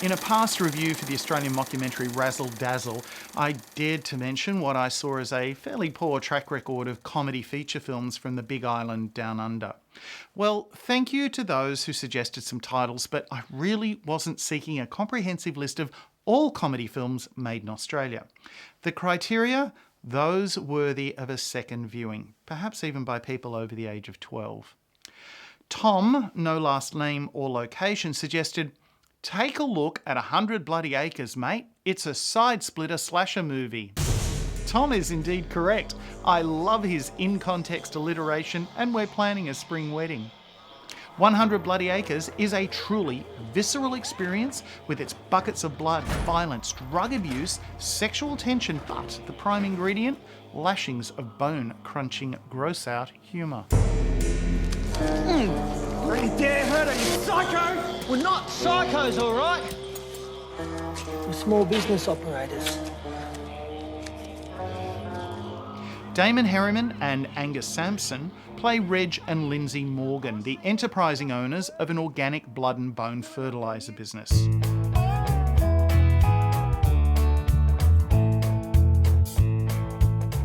In a past review for the Australian mockumentary Razzle Dazzle, I dared to mention what I saw as a fairly poor track record of comedy feature films from the Big Island down under. Well, thank you to those who suggested some titles, but I really wasn't seeking a comprehensive list of all comedy films made in Australia. The criteria? Those worthy of a second viewing, perhaps even by people over the age of 12. Tom, no last name or location, suggested, take a look at 100 Bloody Acres, mate. It's a side-splitter slasher movie. Tom is indeed correct. I love his in-context alliteration, and we're planning a spring wedding. 100 Bloody Acres is a truly visceral experience with its buckets of blood, violence, drug abuse, sexual tension, but the prime ingredient, lashings of bone-crunching, gross-out humour. Don't you dare hurt her, you psycho! We're not psychos, all right? We're small business operators. Damon Herriman and Angus Sampson play Reg and Lindsay Morgan, the enterprising owners of an organic blood and bone fertiliser business.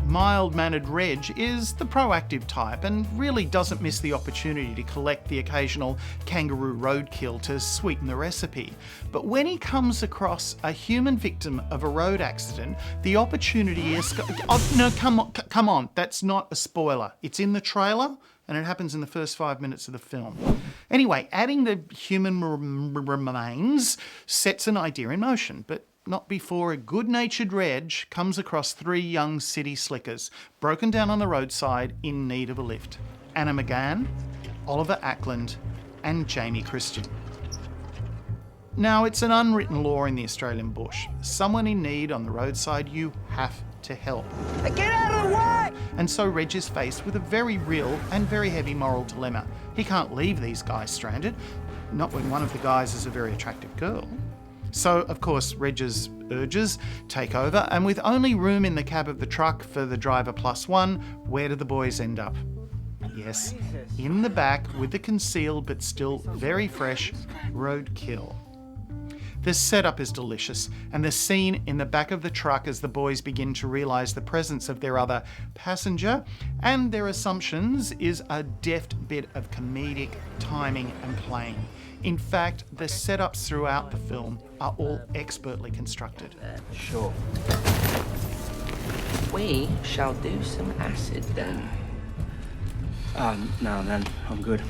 Mild-mannered Reg is the proactive type and really doesn't miss the opportunity to collect the occasional kangaroo roadkill to sweeten the recipe. But when he comes across a human victim of a road accident, the opportunity is... Oh, no, come on, that's not a spoiler. It's in the trailer and it happens in the first 5 minutes of the film. Anyway, adding the human remains sets an idea in motion, but not before a good-natured Reg comes across three young city slickers, broken down on the roadside in need of a lift. Anna McGahan, Oliver Ackland, and Jamie Kristian. Now, it's an unwritten law in the Australian bush. Someone in need on the roadside, you have to help. Get out of the way! And so Reg is faced with a very real and very heavy moral dilemma. He can't leave these guys stranded, not when one of the guys is a very attractive girl. So, of course, Reg's urges take over, and with only room in the cab of the truck for the driver plus one, where do the boys end up? Yes, in the back with the concealed but still very fresh roadkill. The setup is delicious, and the scene in the back of the truck as the boys begin to realise the presence of their other passenger and their assumptions is a deft bit of comedic timing and playing. In fact, the setups throughout the film are all expertly constructed. Sure. We shall do some acid then. No, man, I'm good.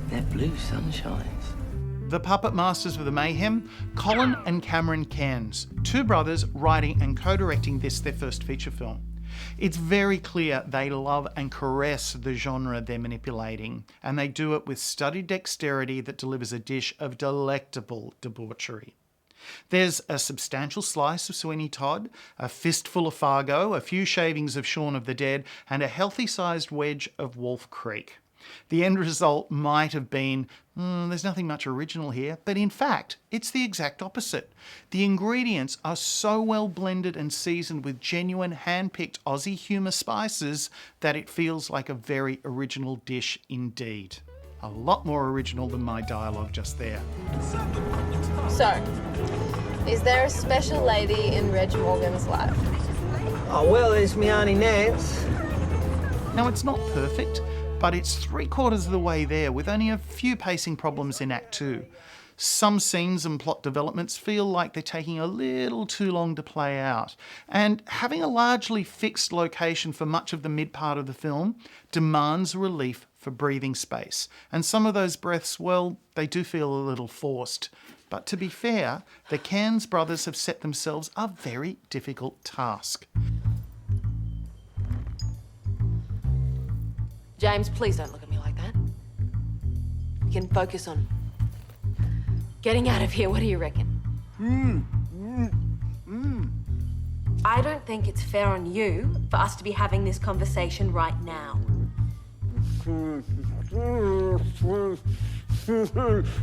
They're blue sunshines. The puppet masters of the mayhem, Colin and Cameron Cairnes, two brothers writing and co-directing this, their first feature film. It's very clear they love and caress the genre they're manipulating, and they do it with studied dexterity that delivers a dish of delectable debauchery. There's a substantial slice of Sweeney Todd, a fistful of Fargo, a few shavings of Shaun of the Dead, and a healthy-sized wedge of Wolf Creek. The end result might have been, there's nothing much original here, but in fact, it's the exact opposite. The ingredients are so well blended and seasoned with genuine hand-picked Aussie humour spices that it feels like a very original dish indeed. A lot more original than my dialogue just there. So, is there a special lady in Reg Morgan's life? Oh, well, there's me Auntie Nance. Now, it's not perfect, but it's 3/4 of the way there with only a few pacing problems in Act 2. Some scenes and plot developments feel like they're taking a little too long to play out, and having a largely fixed location for much of the mid part of the film demands relief for breathing space, and some of those breaths, well, they do feel a little forced. But to be fair, the Cairnes brothers have set themselves a very difficult task. James, please don't look at me like that. We can focus on getting out of here. What do you reckon? I don't think it's fair on you for us to be having this conversation right now.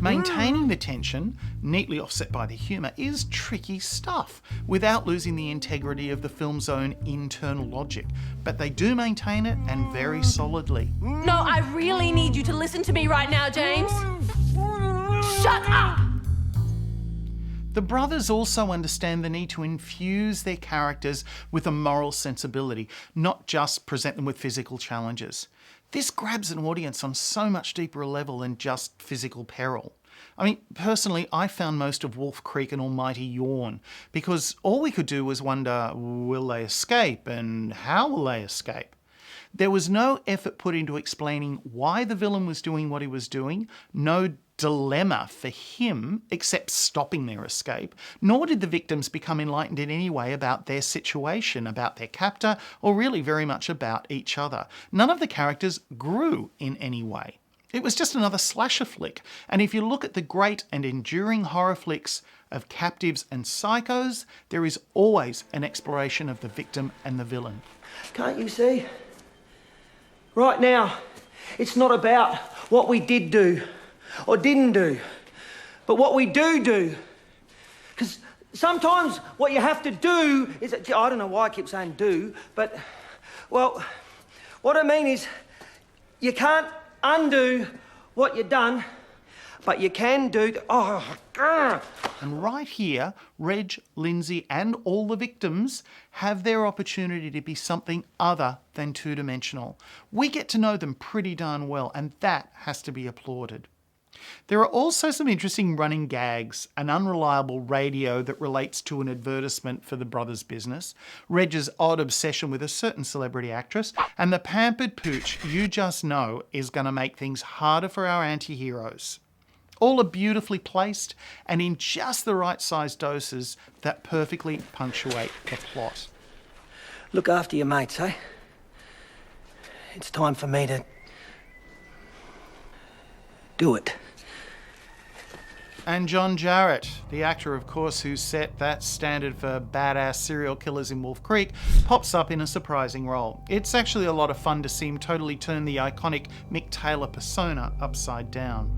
Maintaining the tension, neatly offset by the humour, is tricky stuff without losing the integrity of the film's own internal logic. But they do maintain it, and very solidly. No, I really need you to listen to me right now, James. Shut up! The brothers also understand the need to infuse their characters with a moral sensibility, not just present them with physical challenges. This grabs an audience on so much deeper a level than just physical peril. I mean, personally, I found most of Wolf Creek an almighty yawn, because all we could do was wonder, will they escape, and how will they escape? There was no effort put into explaining why the villain was doing what he was doing, no dilemma for him except stopping their escape, nor did the victims become enlightened in any way about their situation, about their captor, or really very much about each other. None of the characters grew in any way. It was just another slasher flick, and if you look at the great and enduring horror flicks of captives and psychos, there is always an exploration of the victim and the villain. Can't you see? Right now, it's not about what we did do or didn't do, but what we do. Because sometimes what you have to do is... I don't know why I keep saying do, but, well, what I mean is you can't undo what you've done, but you can do... And right here, Reg, Lindsay and all the victims have their opportunity to be something other than two-dimensional. We get to know them pretty darn well, and that has to be applauded. There are also some interesting running gags, an unreliable radio that relates to an advertisement for the brothers' business, Reg's odd obsession with a certain celebrity actress, and the pampered pooch you just know is going to make things harder for our anti-heroes. All are beautifully placed and in just the right size doses that perfectly punctuate the plot. Look after your mates, eh? It's time for me to... do it. And John Jarratt, the actor, of course, who set that standard for badass serial killers in Wolf Creek, pops up in a surprising role. It's actually a lot of fun to see him totally turn the iconic Mick Taylor persona upside down.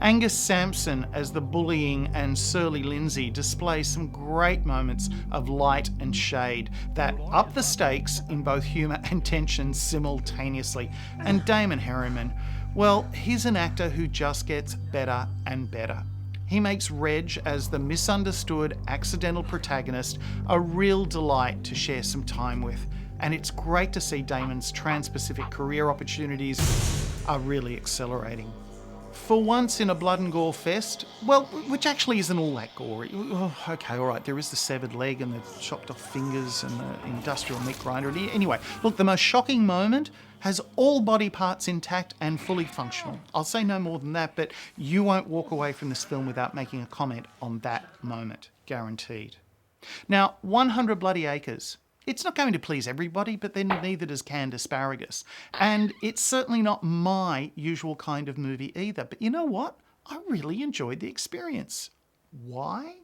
Angus Sampson as the bullying and surly Lindsay displays some great moments of light and shade that up the stakes in both humour and tension simultaneously. And Damon Herriman, well, he's an actor who just gets better and better. He makes Reg, as the misunderstood, accidental protagonist, a real delight to share some time with. And it's great to see Damon's Trans-Pacific career opportunities are really accelerating. For once in a blood and gore fest, well, which actually isn't all that gory. Oh, okay, all right, there is the severed leg and the chopped off fingers and the industrial meat grinder. Anyway, look, the most shocking moment has all body parts intact and fully functional. I'll say no more than that, but you won't walk away from this film without making a comment on that moment, guaranteed. Now, 100 Bloody Acres. It's not going to please everybody, but then neither does canned asparagus. And it's certainly not my usual kind of movie either. But you know what? I really enjoyed the experience. Why?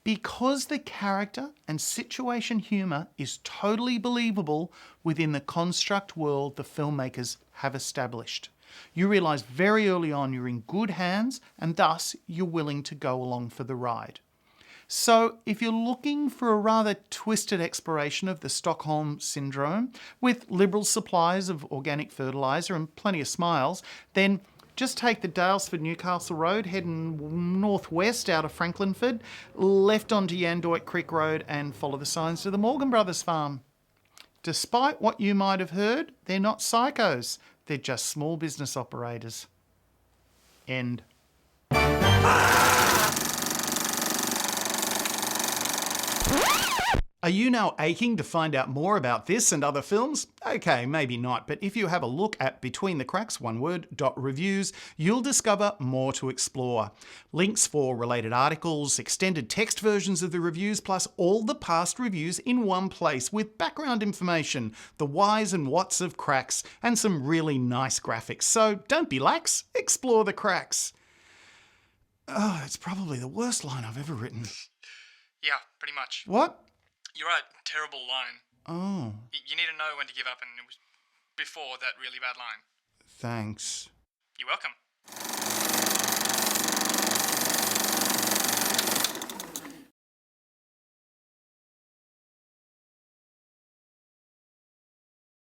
Because the character and situation humour is totally believable within the construct world the filmmakers have established. You realise very early on you're in good hands, and thus you're willing to go along for the ride. So if you're looking for a rather twisted exploration of the Stockholm Syndrome, with liberal supplies of organic fertiliser and plenty of smiles, then just take the Dalesford-Newcastle Road, heading northwest out of Franklinford, left onto Yandoit Creek Road and follow the signs to the Morgan Brothers farm. Despite what you might have heard, they're not psychos. They're just small business operators. End. Are you now aching to find out more about this and other films? Okay, maybe not, but if you have a look at Between the Cracks, one word, .reviews, you'll discover more to explore. Links for related articles, extended text versions of the reviews, plus all the past reviews in one place with background information, the whys and whats of cracks, and some really nice graphics. So don't be lax, explore the cracks. Oh, it's probably the worst line I've ever written. Yeah, pretty much. What? You're right, terrible line. Oh. You need to know when to give up, and it was before that really bad line. Thanks. You're welcome.